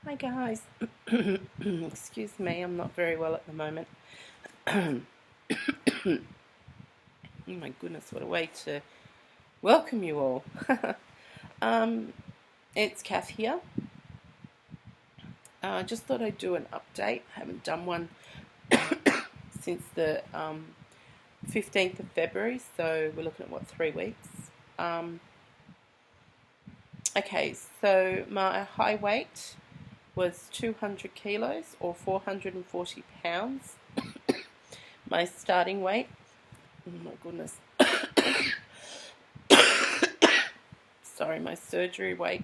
Hi guys. Excuse me, I'm not very well at the moment. Oh my goodness, what a way to welcome you all. um, it's Kath here. I just thought I'd do an update. I haven't done one since the 15th of February, so we're looking at what, 3 weeks. Okay, so my high weight was 200 kilos or 440 pounds. My starting weight, oh my goodness, sorry, my surgery weight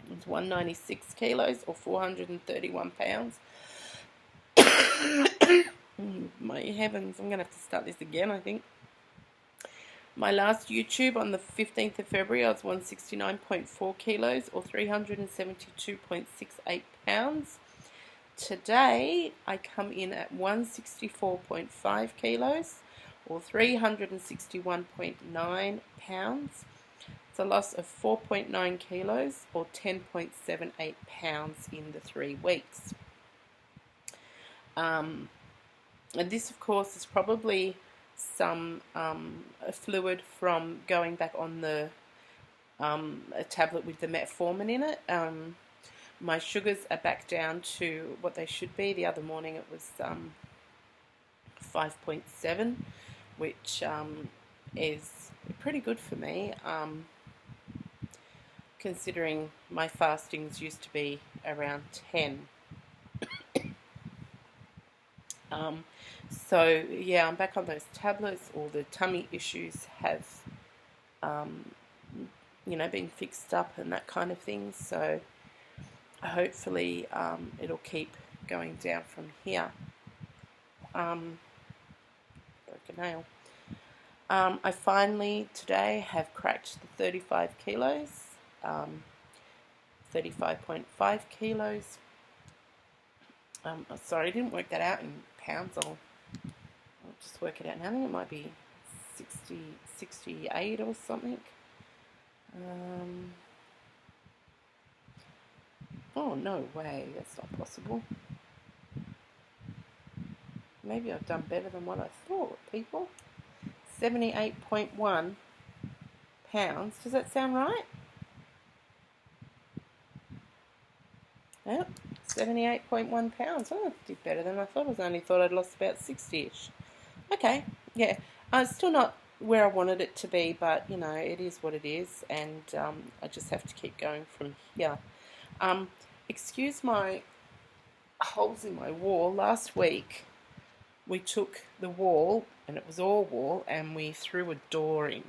was 196 kilos or 431 pounds. My heavens, I'm going to have to start this again, I think. My last YouTube on the 15th of February, I was 169.4 kilos or 372.68 pounds. Today, I come in at 164.5 kilos or 361.9 pounds. It's a loss of 4.9 kilos or 10.78 pounds in the 3 weeks. And this, of course, is probably some fluid from going back on the a tablet with the metformin in it. My sugars are back down to what they should be. The other morning it was 5.7, which is pretty good for me, considering my fastings used to be around 10. So yeah, I'm back on those tablets. All the tummy issues have, been fixed up and that kind of thing. So hopefully it'll keep going down from here. Broke a nail. I finally today have cracked the 35 kilos, 35.5 kilos. Sorry, I didn't work that out in pounds. I'll just work it out now. I think it might be 68 or something. Oh, no way. That's not possible. Maybe I've done better than what I thought, people. 78.1 pounds. Does that sound right? Yep, 78.1 pounds. Oh, I did better than I thought. I only thought I'd lost about 60-ish. Okay, yeah. Still not where I wanted it to be, but, it is what it is, and I just have to keep going from here. Excuse my holes in my wall. Last week, we took the wall, and it was all wall, and we threw a door in.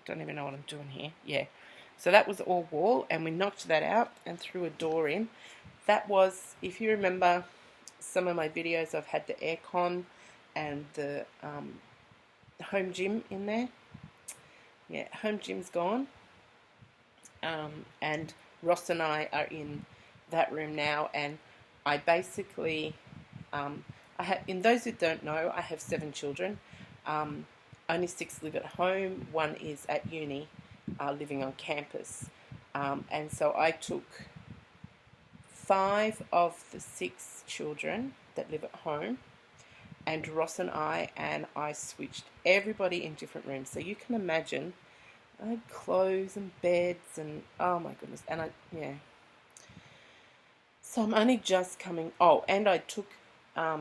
Don't even know what I'm doing here. Yeah. So that was all wall, and we knocked that out and threw a door in. That was, if you remember some of my videos, I've had the aircon and the home gym in there. Yeah, home gym's gone. And Ross and I are in that room now, and I basically, in those who don't know, I have 7 children. Only 6 live at home. 1 is at uni, living on campus. And so I took 5 of the 6 children that live at home, and Ross and I switched everybody in different rooms. So you can imagine, I had clothes and beds and, oh my goodness. And so I'm only just coming, and I took a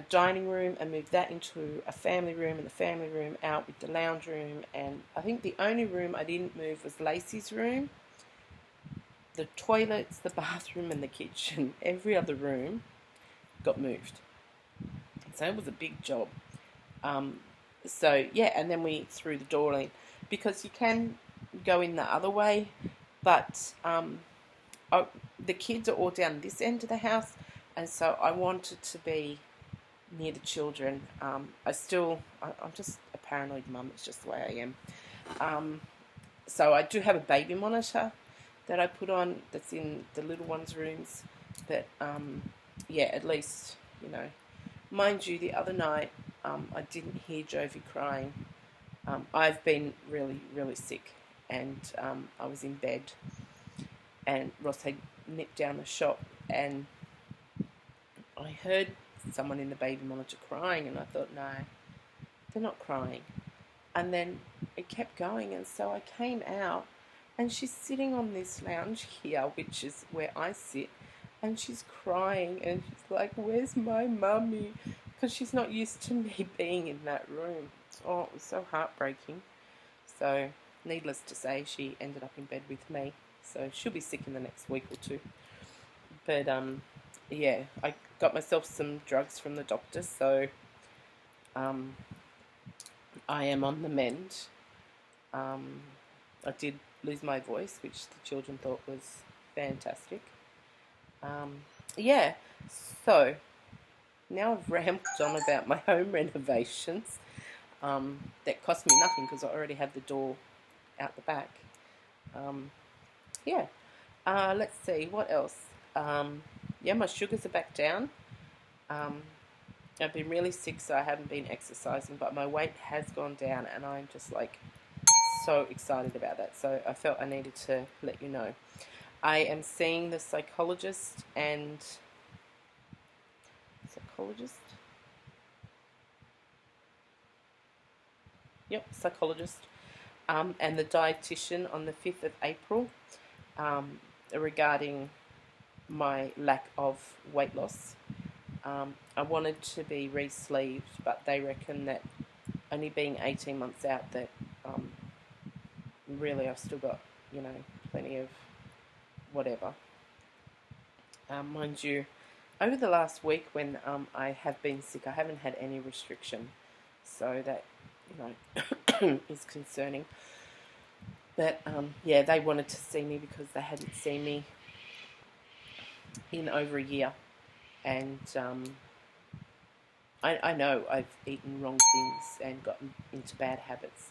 dining room and moved that into a family room, and the family room out with the lounge room. And I think the only room I didn't move was Lacey's room, the toilets, the bathroom, and the kitchen. Every other room got moved. So it was a big job. So yeah, and then we threw the door in, because you can go in the other way, but the kids are all down this end of the house, and so I wanted to be near the children. I'm just a paranoid mum. It's just the way I am. So I do have a baby monitor that I put on that's in the little ones' rooms. But at least, Mind you, the other night I didn't hear Jovi crying. I've been really, really sick, and I was in bed. and Ross had nipped down the shop, and I heard someone in the baby monitor crying, and I thought, no, they're not crying. And then it kept going, and so I came out, and she's sitting on this lounge here, which is where I sit, and she's crying, and she's like, where's my mummy? Because she's not used to me being in that room. Oh, it was so heartbreaking. So, needless to say, she ended up in bed with me. So she'll be sick in the next week or two. But yeah, I got myself some drugs from the doctor, so I am on the mend. I did lose my voice, which the children thought was fantastic. Yeah, so now I've rambled on about my home renovations. That cost me nothing because I already had the door out the back. Yeah. Let's see, what else? Yeah, my sugars are back down. I've been really sick, so I haven't been exercising, but my weight has gone down, and I'm just like so excited about that. So I felt I needed to let you know. I am seeing the psychologist. Yep, psychologist. And the dietitian on the 5th of April regarding my lack of weight loss. I wanted to be re-sleeved, but they reckon that only being 18 months out, that really I've still got, plenty of whatever. Mind you, over the last week when I have been sick, I haven't had any restriction, so that, is concerning. But yeah, they wanted to see me because they hadn't seen me in over a year, and I know I've eaten wrong things and gotten into bad habits,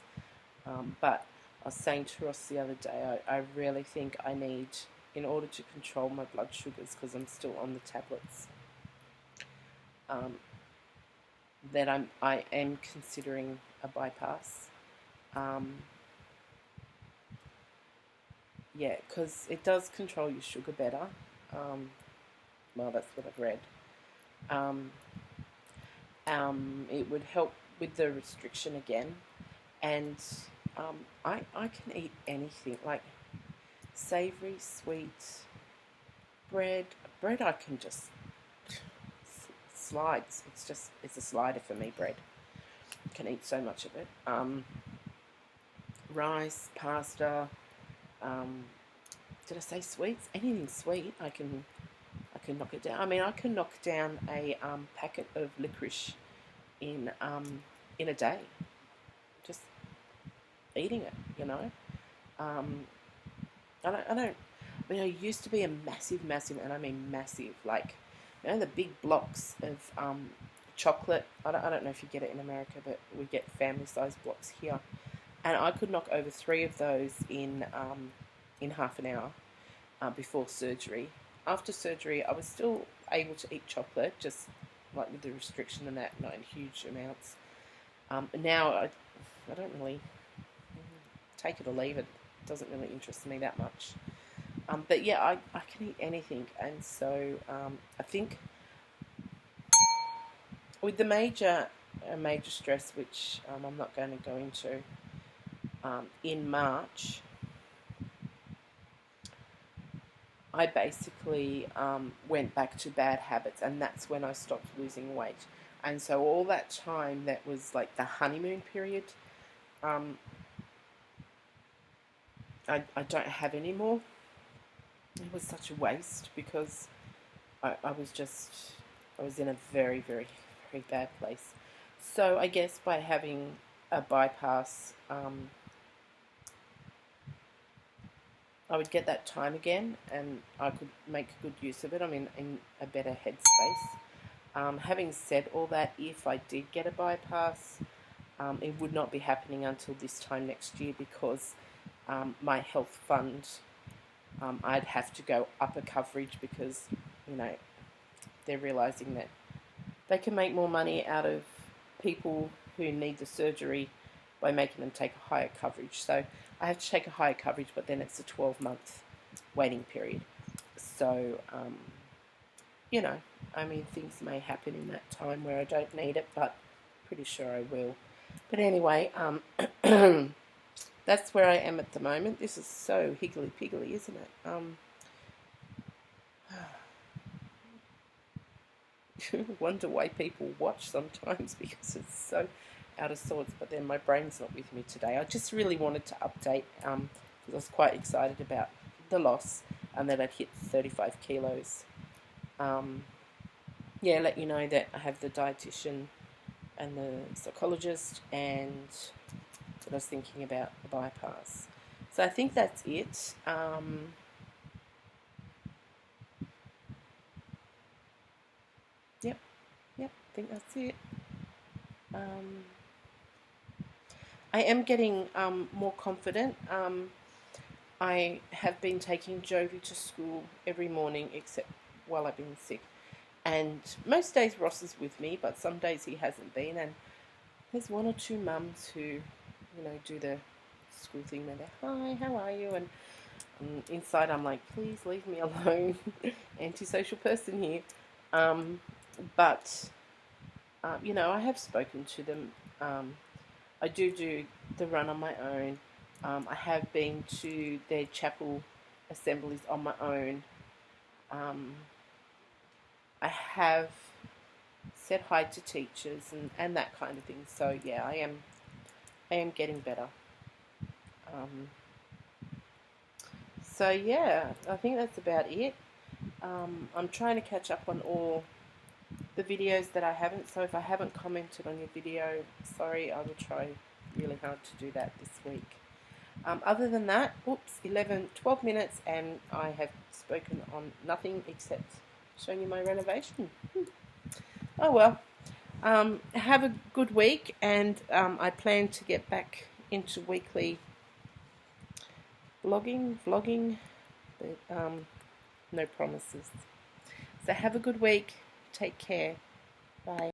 but I was saying to Ross the other day, I really think I need, in order to control my blood sugars, because I'm still on the tablets, that I am considering a bypass. Yeah, because it does control your sugar better. Well, that's what I've read. It would help with the restriction again, and I can eat anything, like savoury, sweet, bread. Bread I can just slides. It's a slider for me. Bread, I can eat so much of it. Rice, pasta. Did I say sweets? Anything sweet, I can knock it down. I mean, I can knock down a packet of licorice in a day, just eating it. I mean, I used to be a massive, and I mean massive, like, the big blocks of chocolate. I don't know if you get it in America, but we get family-sized blocks here, and I could knock over 3 of those in half an hour before surgery. After surgery, I was still able to eat chocolate, just like with the restriction and that, not in huge amounts. Now I don't really take it or leave it. It doesn't really interest me that much. But yeah, I can eat anything, and so I think with the major stress, which I'm not going to go into, in March, I basically went back to bad habits, and that's when I stopped losing weight. And so all that time, that was like the honeymoon period, I don't have anymore. It was such a waste because I was in a very, very, very bad place. So I guess by having a bypass, I would get that time again, and I could make good use of it. I'm in a better headspace. Having said all that, if I did get a bypass, it would not be happening until this time next year, because my health fund, I'd have to go up a coverage, because they're realising that they can make more money out of people who need the surgery by making them take a higher coverage. So I have to take a higher coverage, but then it's a 12-month waiting period. So, you know, I mean, things may happen in that time where I don't need it, but pretty sure I will. But anyway, that's where I am at the moment. This is so higgly-piggly, isn't it? Wonder why people watch sometimes, because it's so out of sorts. But then my brain's not with me today. I just really wanted to update because I was quite excited about the loss and that I'd hit 35 kilos. Yeah, let you know that I have the dietitian and the psychologist, and that I was thinking about the bypass. So I think that's it. Yep, I think that's it. I am getting more confident. I have been taking Jovi to school every morning, except while I've been sick. And most days Ross is with me, but some days he hasn't been. And there's one or two mums who, do the school thing where they're, hi, how are you? And inside I'm like, please leave me alone. Antisocial person here. But I have spoken to them. I do the run on my own. I have been to their chapel assemblies on my own. I have said hi to teachers and that kind of thing. So yeah, I am getting better. So yeah, I think that's about it. I'm trying to catch up on all the videos that I haven't. So if I haven't commented on your video, sorry, I will try really hard to do that this week. Other than that, 12 minutes, and I have spoken on nothing except showing you my renovation. Oh well. Have a good week, and I plan to get back into weekly vlogging, but no promises. So have a good week. Take care. Bye.